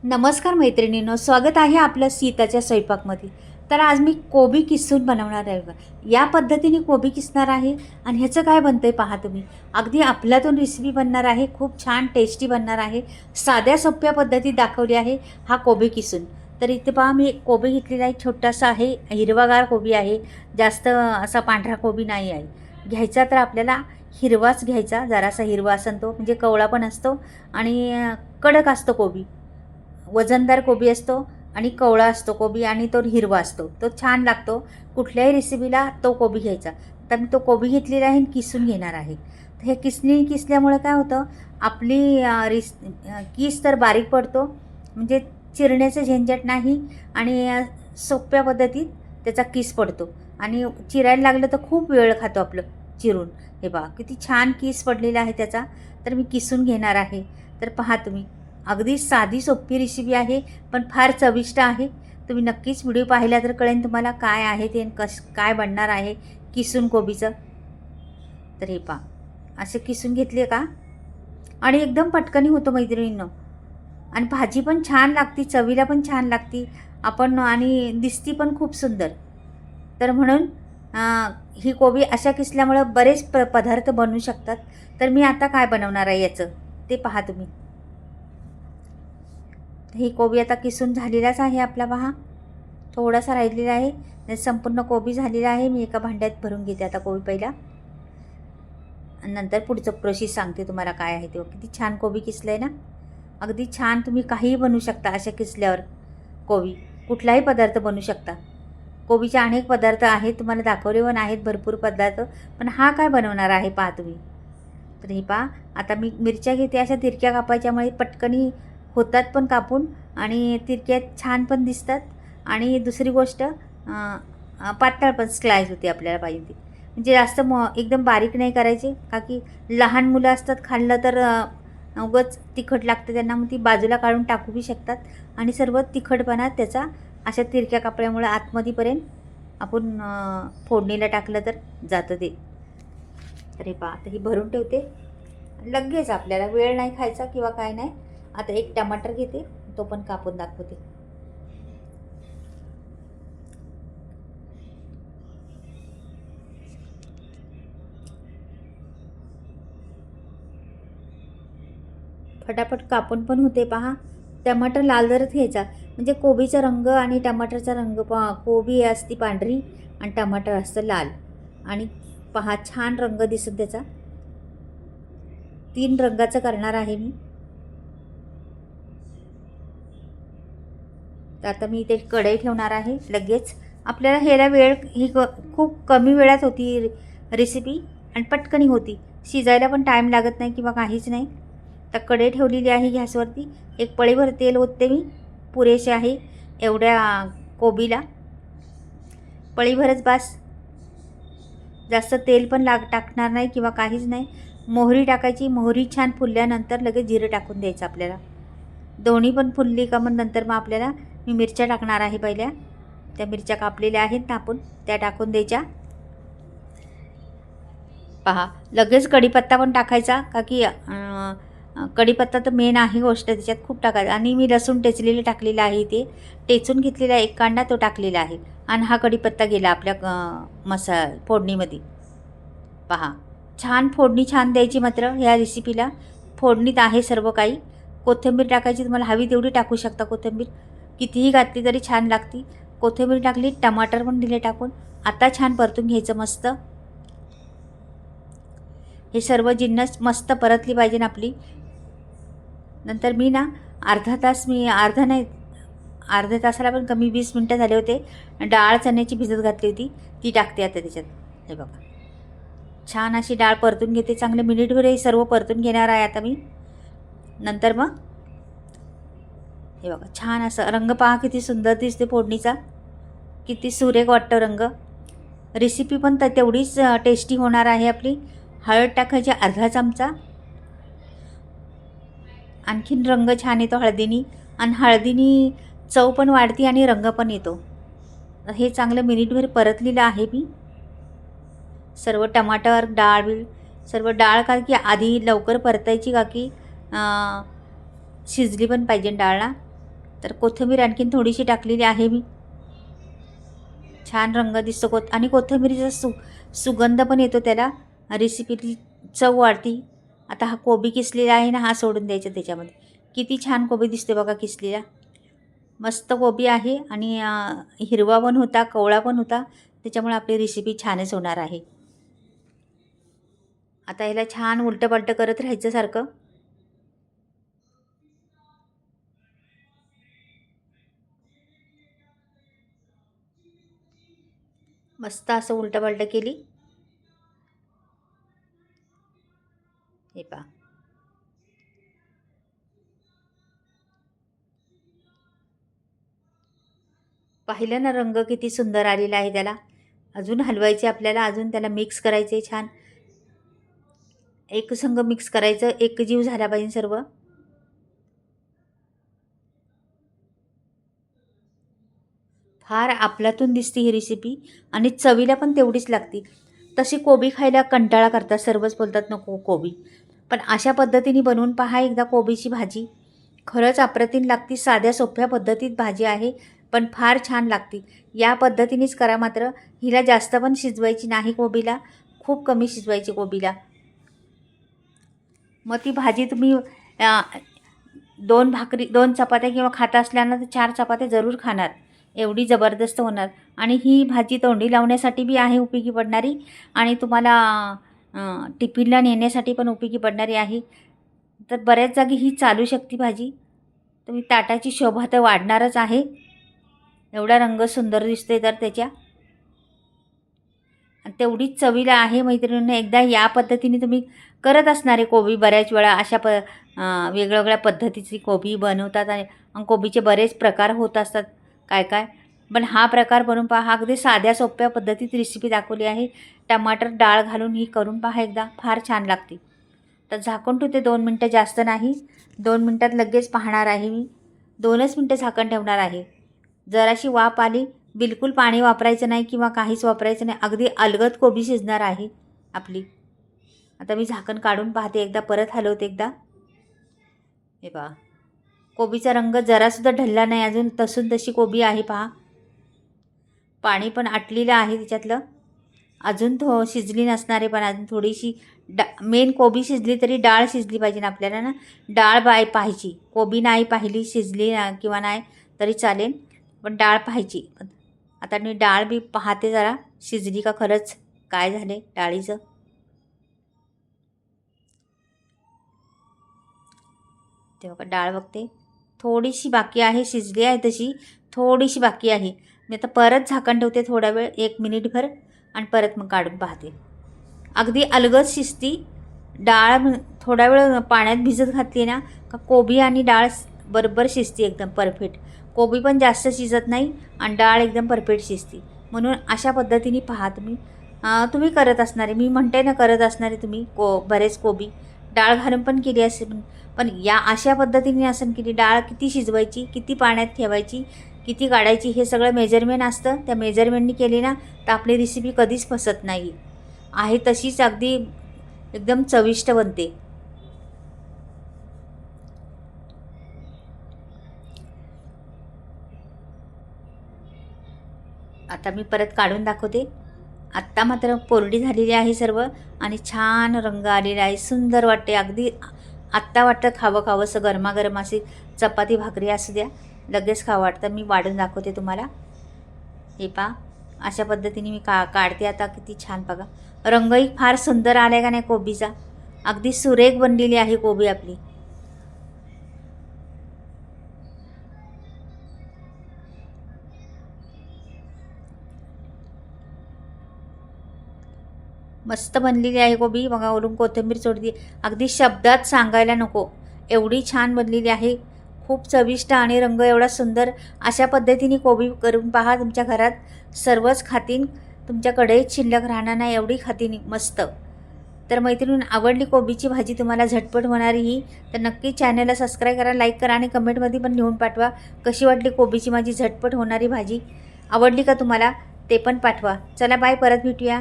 नमस्कार मैत्रिणींनो, स्वागत आहे आपलं सीताच्या स्वयंपाकमध्ये. तर आज मी कोबी किसून बनवणार आहे बघा. या पद्धतीने कोबी किसणार आहे आणि ह्याचं काय बनतं आहे पहा तुम्ही. अगदी आपल्यातून रेसिपी बनणार आहे, खूप छान टेस्टी बनणार आहे. साध्या सोप्या पद्धतीत दाखवली आहे हा कोबी किसून. तर इथे पहा मी कोबी घेतलेला आहे, छोटासा आहे, हिरवागार कोबी आहे, जास्त असा पांढरा कोबी नाही आहे. घ्यायचा तर आपल्याला हिरवाच घ्यायचा, जरासा हिरवा असेल तो, म्हणजे कवळा पण असतो आणि कडक असतो कोबी. वजनदार कोबी असतो आणि कवळा असतो कोबी आणि तो हिरवा असतो, तो छान लागतो. कुठल्याही रेसिपीला तो कोबी घ्यायचा. तर मी तो कोबी घेतलेला आहे आणि किसून घेणार आहे. तर हे किसल्यामुळे काय होतं, आपली किस तर बारीक पडतो, म्हणजे चिरण्याचं झंझट नाही आणि सोप्या पद्धतीत त्याचा किस पडतो. आणि चिरायला लागलं तर खूप वेळ खातो आपलं चिरून. हे पहा किती छान किस पडलेला आहे त्याचा. तर मी किसून घेणार आहे. तर पहा तुम्ही, अगदी साधी सोपी रेसिपी आहे, पण फार चविष्ट आहे. तुम्ही नक्कीच व्हिडिओ पाहिला तर कळेल तुम्हाला काय आहे ते, काय बनणार आहे किसून कोबीचं. तर हे पहा, असे किसून घेतले का आणि एकदम पटकनी होतो मैत्रिणींनो. आणि भाजी पण छान लागती, चवीला पण छान लागती आपण, आणि दिसती पण खूप सुंदर. तर म्हणून ही कोबी अशा किसल्यामुळं बरेच पदार्थ बनवू शकतात. तर मी आता काय बनवणार आहे याचं ते पहा तुम्ही. ही कोबी आता किसून झालेलाच आहे आपला पहा. थोडासा राहिलेला आहे, संपूर्ण कोबी झालेला आहे. मी एका भांड्यात भरून घेते आता कोबी पहिला, नंतर पुढचं प्रोसेस सांगते तुम्हाला काय आहे ते. किती छान कोबी किसलं आहे ना. अगदी छान, तुम्ही काहीही बनवू शकता अशा किसल्यावर. कोबी कुठलाही पदार्थ बनवू शकता. कोबीचे अनेक पदार्थ आहेत, तुम्हाला दाखवले पण आहेत भरपूर पदार्थ, पण हा काय बनवणार आहे पहा तुम्ही. तर हे पहा, आता मी मिरच्या घेते, अशा तिरक्या कापायच्यामुळे पटकनी होतात पण कापून, आणि तिरक्या छान पण दिसतात. आणि दुसरी गोष्ट पातळ पण स्लाइस होते आपल्याला पाहिजे ती. म्हणजे जास्त एकदम बारीक नाही करायचे, का की लहान मुलं असतात, खाल्लं तर उगाच तिखट लागतं त्यांना, मग ती बाजूला काढून टाकू बी शकतात. आणि सर्व तिखटपणा त्याचा अशा तिरक्या कापल्यामुळे आतमध्येपर्यंत आपण फोडणीला टाकलं तर जातं ते. तर हे पहा, आता ही भरून ठेवते. लगेच आपल्याला वेळ नाही खायचा किंवा काय नाही. आता एक टमाटर घेते, तो पण कापून दाखवते. फटाफट कापून पण होते पहा. टमाटर लाल जरच घ्यायचा, म्हणजे कोबीचा रंग आणि टमाटरचा रंग पहा. कोबी असती पांढरी आणि टमाटर असतं लाल. आणि पहा छान रंग दिसत त्याचा. 3 रंगाचं करणार आहे मी. तर आता मी इथे कढई ठेवणार आहे. लगेच आपल्याला ह्याला वेळ ही खूप कमी वेळात होती रेसिपी, आणि पटकनी होती. शिजायला पण टाईम लागत नाही किंवा काहीच नाही. तर कढई ठेवलेली आहे गॅसवरती. एक पळीभर तेल ओतते मी, पुरेसे आहे एवढ्या कोबीला. पळीभरच बास, जास्त तेल पण टाकणार नाही किंवा काहीच नाही. मोहरी टाकायची, मोहरी छान फुलल्यानंतर लगेच जिरं टाकून द्यायचं आपल्याला. दोन्ही पण फुलली का मग नंतर मग आपल्याला मी मिरच्या टाकणार आहे पहिल्या. त्या मिरच्या कापलेल्या आहेत ना आपण, त्या टाकून द्यायच्या. पहा लगेच कढीपत्ता पण टाकायचा, का की कढीपत्ता तर मेन आहे गोष्ट त्याच्यात, खूप टाकायचा. आणि मी लसूण टेचलेलं टाकलेलं आहे, ते टेचून घेतलेला एक कांदा तो टाकलेला आहे. आणि हा कढीपत्ता गेला आपल्या फोडणीमध्ये. पहा छान फोडणी छान द्यायची मात्र ह्या रेसिपीला. फोडणीत आहे सर्व काही. कोथिंबीर टाकायची, तुम्हाला हवी तेवढी टाकू शकता कोथिंबीर, कितीही घातली तरी छान लागती. कोथिंबीर टाकली, टमाटर पण दिले टाकून. आता छान परतून घ्यायचं मस्त. हे सर्व जिन्नस मस्त परतली पाहिजे ना आपली. नंतर मी ना अर्धा तासाला पण कमी 20 मिनटं झाले होते, डाळ चण्याची भिजत घातली होती, ती टाकते आता त्याच्यात. हे बघा छान अशी डाळ परतून घेते, चांगले मिनिटभर हे सर्व परतून घेणार आहे आता मी. नंतर मग हे बघा छान असं रंग पहा, किती सुंदर दिसते फोडणीचा, किती सुरेख वाटतं रंग. रेसिपी पण तेवढीच टेस्टी होणार आहे आपली. हळद टाकायची अर्धा चमचा. आणखीन रंग छान येतो हळदीनी, आणि हळदीनी चव पण वाढते आणि रंग पण येतो. हे चांगलं मिनिटभर परतलेलं आहे मी. सर्व टमाटर डाळ सर्व डाळ, का की आधी लवकर परतायची, का की शिजली पण पाहिजे डाळ ना. तर कोथिंबीर आणखीन थोडीशी टाकलेली आहे मी. छान रंग दिसतो आणि कोथिंबीरीचा सुगंध पण येतो, त्याला रेसिपीची चव वाढती. आता हा कोबी किसलेला आहे ना, हा सोडून द्यायचा त्याच्यामध्ये. किती छान कोबी दिसते बघा किसलेला. मस्त कोबी आहे आणि हिरवा पण होता, कवळा पण होता, त्याच्यामुळे आपली रेसिपी छानच होणार आहे. आता याला छान उलटं करत राहायचं सारखं. मस्त असं उलटं केली. हे पहा, पाहिलं ना रंग किती सुंदर आलेला आहे त्याला. अजून हलवायचे आपल्याला, अजून त्याला मिक्स करायचे छान. एकसंग मिक्स करायचं, एकजीव झाला पाहिजे सर्व. फार आपल्यातून दिसते ही रेसिपी आणि चवीला पण तेवढीच लागते. तशी कोबी खायला कंटाळा करतात, सर्वच बोलतात नको कोबी, पण अशा पद्धतीने बनवून पहा एकदा कोबीची भाजी. खरंच अप्रतिम लागते. साध्या सोप्या पद्धतीत भाजी आहे, पण फार छान लागते. या पद्धतीनेच करा. मात्र हिला जास्त पण शिजवायची नाही कोबीला, खूप कमी शिजवायची कोबीला. मग ती भाजी तुम्ही 2 चपात्या किंवा खाता असल्यानं तर 4 चपात्या जरूर खाणार, एवढी जबरदस्त होणार. आणि ही भाजी तोंडी लावण्यासाठी बी आहे उपयोगी पडणारी, आणि तुम्हाला टिफिनला नेण्यासाठी पण उपयोगी पडणारी आहे. तर बऱ्याच जागी ही चालू शकते भाजी. तुम्ही ताटाची शोभा तर वाढणारच आहे, एवढा रंग सुंदर दिसते तर त्याच्या. तेवढीच चवीला आहे मैत्रिणींनो. एकदा या पद्धतीने तुम्ही करत असणारे कोबी बऱ्याच वेळा अशा वेगवेगळ्या पद्धतीची कोबी बनवतात, आणि कोबीचे बरेच प्रकार होत असतात काय काय. पण हा प्रकार बनवून पहा. अगदी साध्या सोप्या पद्धतीत रेसिपी दाखवली आहे. टमाटर डाळ घालून ही करून पहा एकदा, फार छान लागते. तर झाकून ठेवते 2 मिनटं, जास्त नाही. 2 मिनटात लगेच पाहणार आहे मी. 2च मिनटं झाकण ठेवणार आहे. जराशी वाफ आली, बिलकुल पाणी वापरायचं नाही किंवा काहीच वापरायचं नाही. अगदी अलगद कोबी शिजणार आहे आपली. आता मी झाकण काढून पाहते एकदा, परत हलवते एकदा. हे पहा, कोबीचा रंग जरासुद्धा ढलला नाही अजून, तशी कोबी आहे पहा. पाणी पण आटलेलं आहे त्याच्यातलं. अजून शिजली नसणारे, पण अजून थोडीशी मेन कोबी शिजली तरी डाळ शिजली पाहिजे ना आपल्याला ना. डाळ पाहिजे. कोबी नाही पाहिली शिजली किंवा नाही तरी चालेल, पण डाळ पाहिजे. आता मी डाळ बी पाहते जरा शिजली का खरंच, काय झाले डाळीचं. तेव्हा डाळ बघते, थोडीशी बाकी आहे, शिजली आहे तशी, थोडीशी बाकी आहे. मी आता परत झाकण ठेवते थोडा वेळ, 1 मिनिटभर, आणि परत मग काढून पाहते. अगदी अलगद शिजती डाळ. थोडा वेळ पाण्यात भिजत घातली ना का कोबी आणि डाळ बरोबर शिजती एकदम परफेक्ट. कोबी पण जास्त शिजत नाही आणि डाळ एकदम परफेक्ट शिजती. म्हणून अशा पद्धतीने पहा तुम्ही. तुम्ही करत असणारे, मी म्हणते ना करत असणारे तुम्ही बरेच कोबी डाळ घालून पण केली असेल, पण या अशा पद्धतीने असं केली. डाळ किती शिजवायची, किती पाण्यात ठेवायची, किती काढायची, हे सगळं मेजरमेंट असतं. त्या मेजरमेंटनी केली ना तर आपली रेसिपी कधीच फसत नाही आहे. तशीच अगदी एकदम चविष्ट बनते. आता मी परत काढून दाखवते. आत्ता मात्र कोरडी झालेली आहे सर्व, आणि छान रंग आलेला आहे, सुंदर वाटते. अगदी आत्ता वाटतं खावं असं, गरमागरम अशी चपाती भाकरी असू द्या, लगेच खावं वाटतं. मी वाढून दाखवते तुम्हाला. हे पहा, अशा पद्धतीने मी काढते आता. किती छान बघा, रंगही फार सुंदर आला का नाही कोबीचा. अगदी सुरेख बनलेली आहे कोबी आपली. मस्त बनलेली आहे कोबी बघा. वरून कोथिंबीर सोडली, अगदी शब्दात सांगायला नको एवढी छान बनलेली आहे. खूप चविष्ट आणि रंग एवढा सुंदर. अशा पद्धतीने कोबी करून पहा, तुमच्या घरात सर्वच खातीन, तुमच्याकडेच शिल्लक राहणार नाही एवढी खातीन मस्त. तर मैत्रिणी, आवडली कोबीची भाजी तुम्हाला झटपट होणारी ही, तर नक्की चॅनलला सबस्क्राईब करा, लाईक करा, आणि कमेंटमध्ये पण लिहून पाठवा कशी वाटली कोबीची माझी झटपट होणारी भाजी. आवडली का तुम्हाला ते पण पाठवा. चला बाय, परत भेटूया.